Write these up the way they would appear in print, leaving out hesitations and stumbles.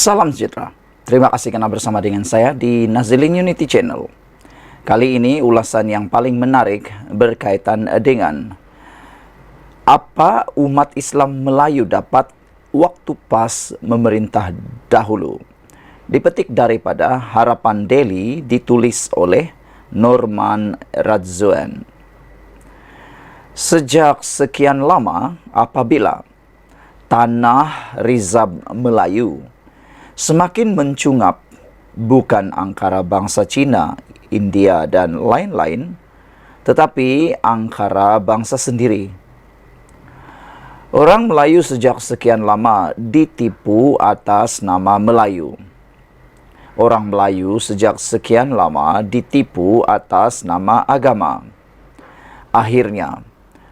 Salam sejahtera. Terima kasih karena bersama dengan saya di Nazilin Unity Channel. Kali ini ulasan yang paling menarik berkaitan dengan apa umat Islam Melayu dapat waktu pas memerintah dahulu. Dipetik daripada Harapan Daily, ditulis oleh Norman Radzwan. Sejak sekian lama apabila tanah rizab Melayu semakin mencungap, bukan angkara bangsa Cina, India, dan lain-lain, tetapi angkara bangsa sendiri. Orang Melayu sejak sekian lama ditipu atas nama Melayu. Orang Melayu sejak sekian lama ditipu atas nama agama. Akhirnya,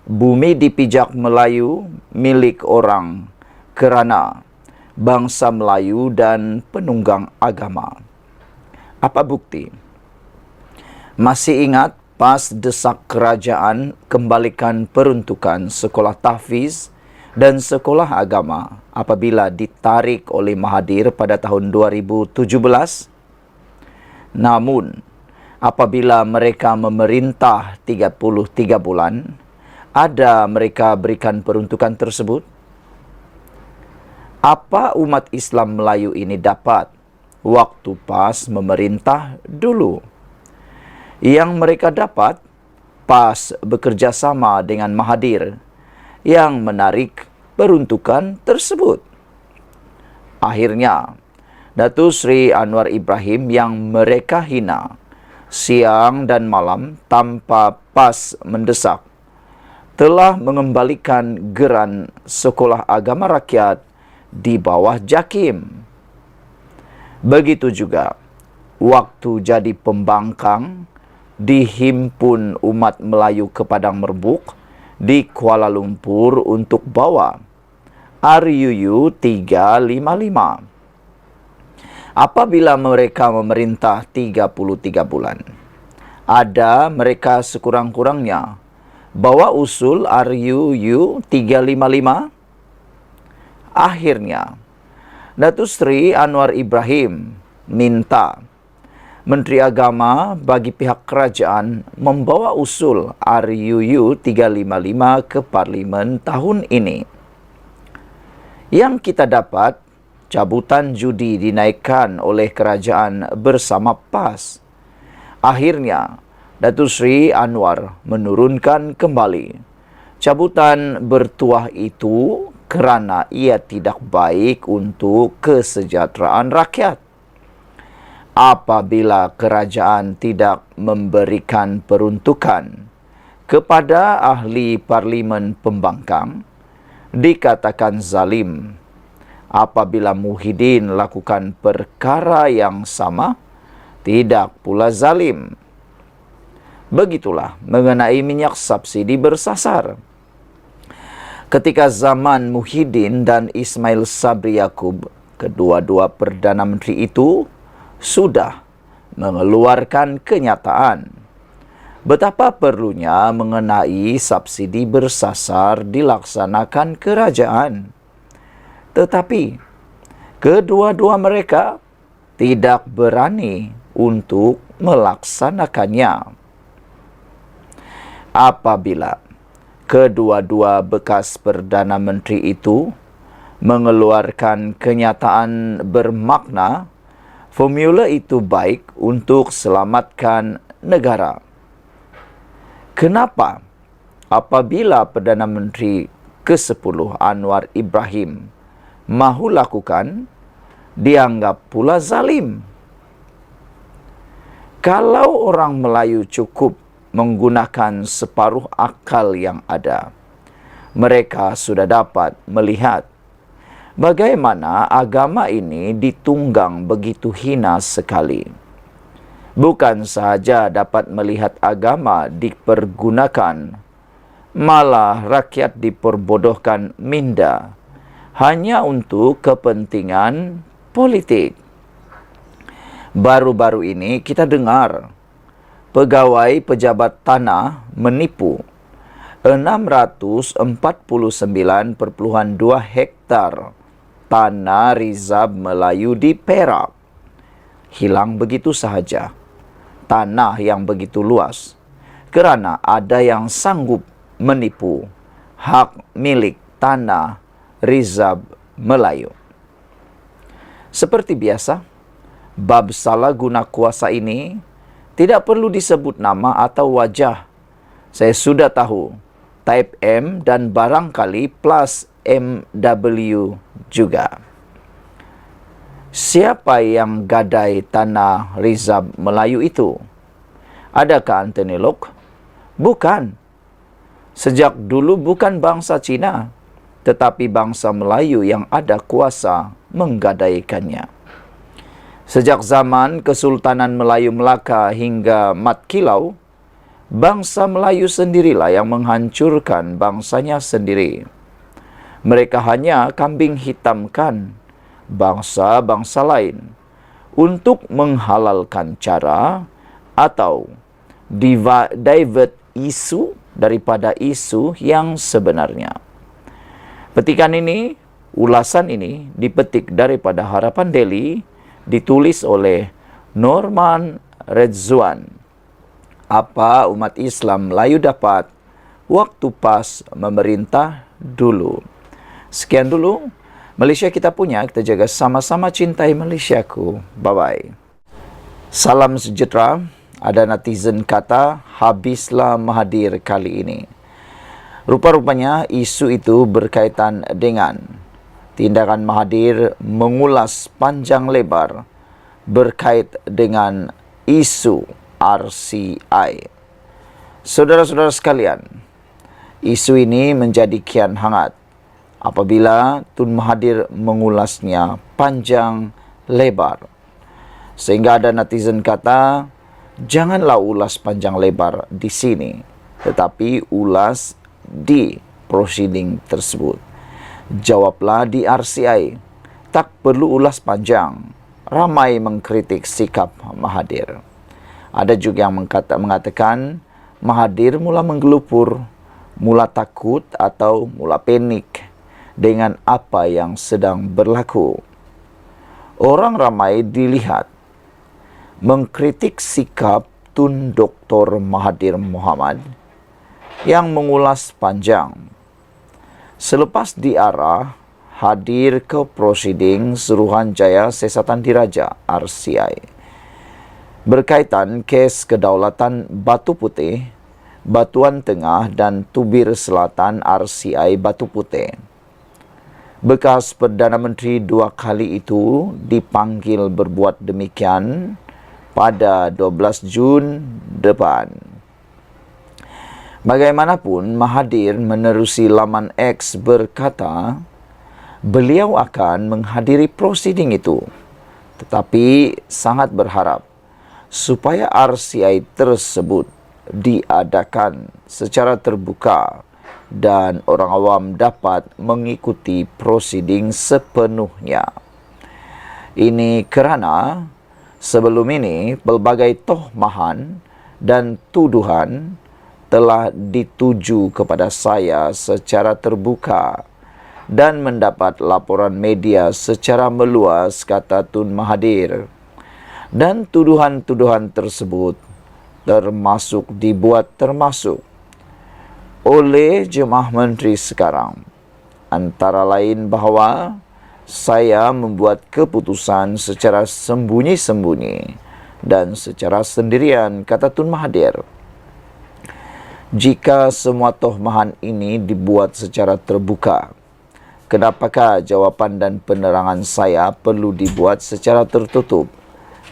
bumi dipijak Melayu milik orang kerana bangsa Melayu dan penunggang agama. Apa bukti? Masih ingat pas desak kerajaan kembalikan peruntukan sekolah tahfiz dan sekolah agama apabila ditarik oleh Mahathir pada tahun 2017? Namun, apabila mereka memerintah 33 bulan, ada mereka berikan peruntukan tersebut? Apa umat Islam Melayu ini dapat waktu pas memerintah dulu? Yang mereka dapat pas bekerja sama dengan Mahathir yang menarik peruntukan tersebut. Akhirnya, Datuk Seri Anwar Ibrahim yang mereka hina siang dan malam tanpa pas mendesak telah mengembalikan geran sekolah agama rakyat di bawah JAKIM. Begitu juga waktu jadi pembangkang dihimpun umat Melayu ke Padang Merbuk di Kuala Lumpur untuk bawa RUU 355. Apabila mereka memerintah 33 bulan, ada mereka sekurang-kurangnya bawa usul RUU 355. Akhirnya, Datuk Seri Anwar Ibrahim minta Menteri Agama bagi pihak kerajaan membawa usul RUU 355 ke Parlimen tahun ini. Yang kita dapat, cabutan judi dinaikkan oleh kerajaan bersama PAS. Akhirnya, Datuk Seri Anwar menurunkan kembali cabutan bertuah itu kerana ia tidak baik untuk kesejahteraan rakyat. Apabila kerajaan tidak memberikan peruntukan kepada ahli parlimen pembangkang, dikatakan zalim. Apabila Muhyiddin lakukan perkara yang sama, tidak pula zalim. Begitulah mengenai minyak subsidi bersasar. Ketika zaman Muhyiddin dan Ismail Sabri Yaakob, kedua-dua Perdana Menteri itu sudah mengeluarkan kenyataan betapa perlunya mengenai subsidi bersasar dilaksanakan kerajaan. Tetapi kedua-dua mereka tidak berani untuk melaksanakannya. Apabila kedua-dua bekas Perdana Menteri itu mengeluarkan kenyataan bermakna, formula itu baik untuk selamatkan negara. Kenapa apabila Perdana Menteri ke-10 Anwar Ibrahim mahu lakukan, dianggap pula zalim? Kalau orang Melayu cukup menggunakan separuh akal yang ada, mereka sudah dapat melihat bagaimana agama ini ditunggang begitu hina sekali. Bukan sahaja dapat melihat agama dipergunakan, malah rakyat diperbodohkan minda hanya untuk kepentingan politik. Baru-baru ini kita dengar pegawai pejabat tanah menipu 649.2 hektar tanah Rizab Melayu di Perak. Hilang begitu sahaja. Tanah yang begitu luas. Kerana ada yang sanggup menipu hak milik tanah Rizab Melayu. Seperti biasa, bab salah guna kuasa ini tidak perlu disebut nama atau wajah. Saya sudah tahu, type M dan barangkali plus MW juga. Siapa yang gadai tanah Rizab Melayu itu? Adakah Anthony Locke? Bukan. Sejak dulu bukan bangsa Cina, tetapi bangsa Melayu yang ada kuasa menggadaikannya. Sejak zaman Kesultanan Melayu Melaka hingga Mat Kilau, bangsa Melayu sendirilah yang menghancurkan bangsanya sendiri. Mereka hanya kambing hitamkan bangsa-bangsa lain untuk menghalalkan cara atau divert isu daripada isu yang sebenarnya. Petikan ini, ulasan ini dipetik daripada Harapan Daily, ditulis oleh Norman Redzuan. Apa umat Islam Melayu dapat waktu pas memerintah dulu. Sekian dulu Malaysia kita punya, kita jaga sama-sama cintai Malaysiaku. Bye-bye. Salam sejahtera. Ada netizen kata, habislah Mahathir kali ini. Rupa-rupanya isu itu berkaitan dengan tindakan Mahathir mengulas panjang lebar berkait dengan isu RCI. Saudara-saudara sekalian, isu ini menjadi kian hangat apabila Tun Mahathir mengulasnya panjang lebar. Sehingga ada netizen kata, janganlah ulas panjang lebar di sini, tetapi ulas di proceeding tersebut. Jawablah di RCI, tak perlu ulas panjang. Ramai mengkritik sikap Mahathir. Ada juga yang mengatakan Mahathir mula menggelupur, mula takut atau mula panik dengan apa yang sedang berlaku. Orang ramai dilihat mengkritik sikap Tun Dr. Mahathir Mohamad yang mengulas panjang. Selepas diarah hadir ke prosiding Suruhanjaya Siasatan Diraja RCI berkaitan kes kedaulatan Batu Putih, Batuan Tengah dan Tubir Selatan RCI Batu Putih. Bekas Perdana Menteri 2 kali itu dipanggil berbuat demikian pada 12 Jun depan. Bagaimanapun, Mahathir menerusi laman X berkata, beliau akan menghadiri prosiding itu, tetapi sangat berharap supaya RCI tersebut diadakan secara terbuka dan orang awam dapat mengikuti prosiding sepenuhnya. Ini kerana sebelum ini, pelbagai tohmahan dan tuduhan telah dituju kepada saya secara terbuka dan mendapat laporan media secara meluas, kata Tun Mahathir. Dan tuduhan-tuduhan tersebut dibuat termasuk oleh Jemaah Menteri sekarang. Antara lain bahawa saya membuat keputusan secara sembunyi-sembunyi dan secara sendirian, kata Tun Mahathir. Jika semua tohmahan ini dibuat secara terbuka, kenapakah jawapan dan penerangan saya perlu dibuat secara tertutup?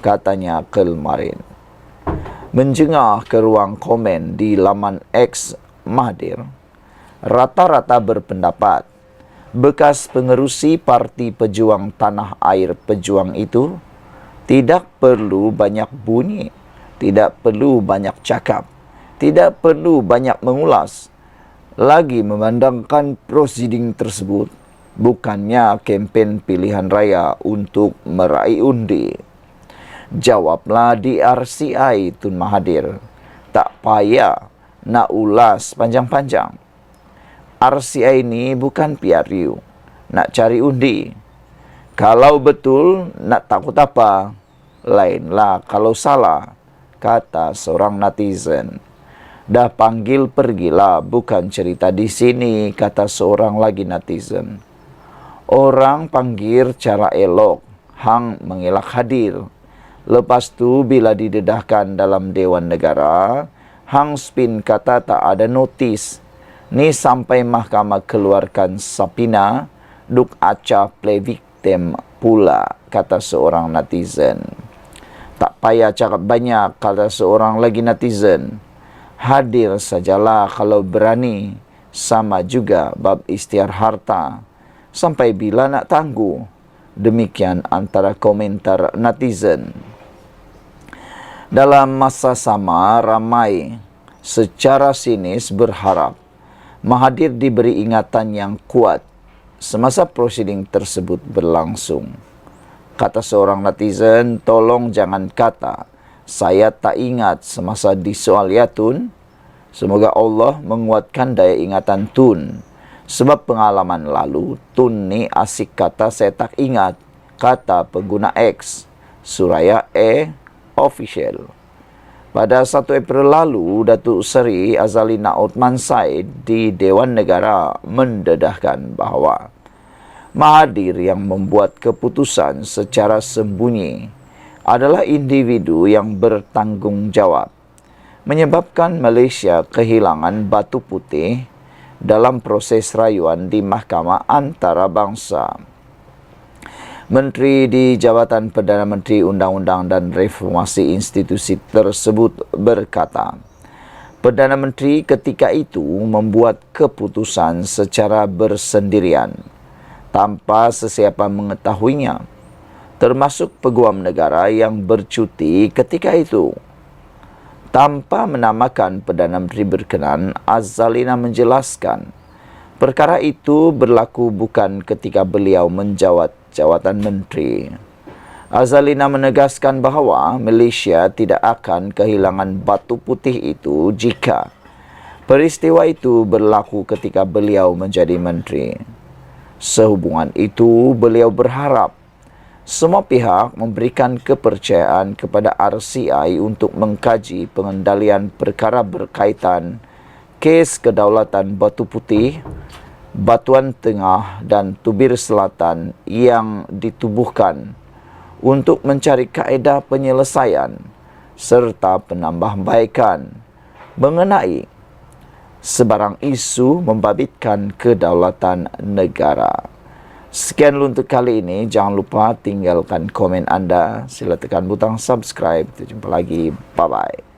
Katanya kemarin. Menjengah ke ruang komen di laman X Mahathir, rata-rata berpendapat bekas pengerusi Parti Pejuang Tanah Air Pejuang itu tidak perlu banyak bunyi, tidak perlu banyak cakap, tidak perlu banyak mengulas, lagi memandangkan prosiding tersebut bukannya kempen pilihan raya untuk meraih undi. Jawablah di RCI, Tun Mahathir. Tak payah nak ulas panjang-panjang. RCI ini bukan PRU nak cari undi. Kalau betul, nak takut apa? Lainlah kalau salah, kata seorang netizen. Dah panggil pergilah, bukan cerita di sini, kata seorang lagi netizen. Orang panggil cara elok, hang mengelak hadir. Lepas tu bila didedahkan dalam Dewan Negara, hang spin kata tak ada notis. Ni sampai mahkamah keluarkan sapina, duk acah play victim pula, kata seorang netizen. Tak payah cakap banyak, kata seorang lagi netizen. Hadir sajalah kalau berani, sama juga bab istiar harta. Sampai bila nak tangguh? Demikian antara komentar netizen. Dalam masa sama, ramai secara sinis berharap Mahathir diberi ingatan yang kuat semasa prosiding tersebut berlangsung. Kata seorang netizen, tolong jangan kata saya tak ingat semasa disoal ya Tun. Semoga Allah menguatkan daya ingatan Tun. Sebab pengalaman lalu, Tun ni asik kata saya tak ingat, kata pengguna X, Suraya Official. Pada 1 April lalu, Datuk Seri Azalina Othman Said di Dewan Negara mendedahkan bahawa Mahathir yang membuat keputusan secara sembunyi adalah individu yang bertanggungjawab, menyebabkan Malaysia kehilangan batu putih dalam proses rayuan di Mahkamah Antarabangsa. Menteri di Jabatan Perdana Menteri Undang-Undang dan Reformasi Institusi tersebut berkata, Perdana Menteri ketika itu membuat keputusan secara bersendirian, tanpa sesiapa mengetahuinya, termasuk peguam negara yang bercuti ketika itu. Tanpa menamakan Perdana Menteri berkenan, Azalina menjelaskan, perkara itu berlaku bukan ketika beliau menjawat jawatan menteri. Azalina menegaskan bahawa Malaysia tidak akan kehilangan batu putih itu jika peristiwa itu berlaku ketika beliau menjadi menteri. Sehubungan itu, beliau berharap semua pihak memberikan kepercayaan kepada RCI untuk mengkaji pengendalian perkara berkaitan kes kedaulatan Batu Putih, Batuan Tengah dan Tubir Selatan yang ditubuhkan untuk mencari kaedah penyelesaian serta penambahbaikan mengenai sebarang isu membabitkan kedaulatan negara. Sekian dulu untuk kali ini. Jangan lupa tinggalkan komen anda. Sila tekan butang subscribe. Kita jumpa lagi. Bye-bye.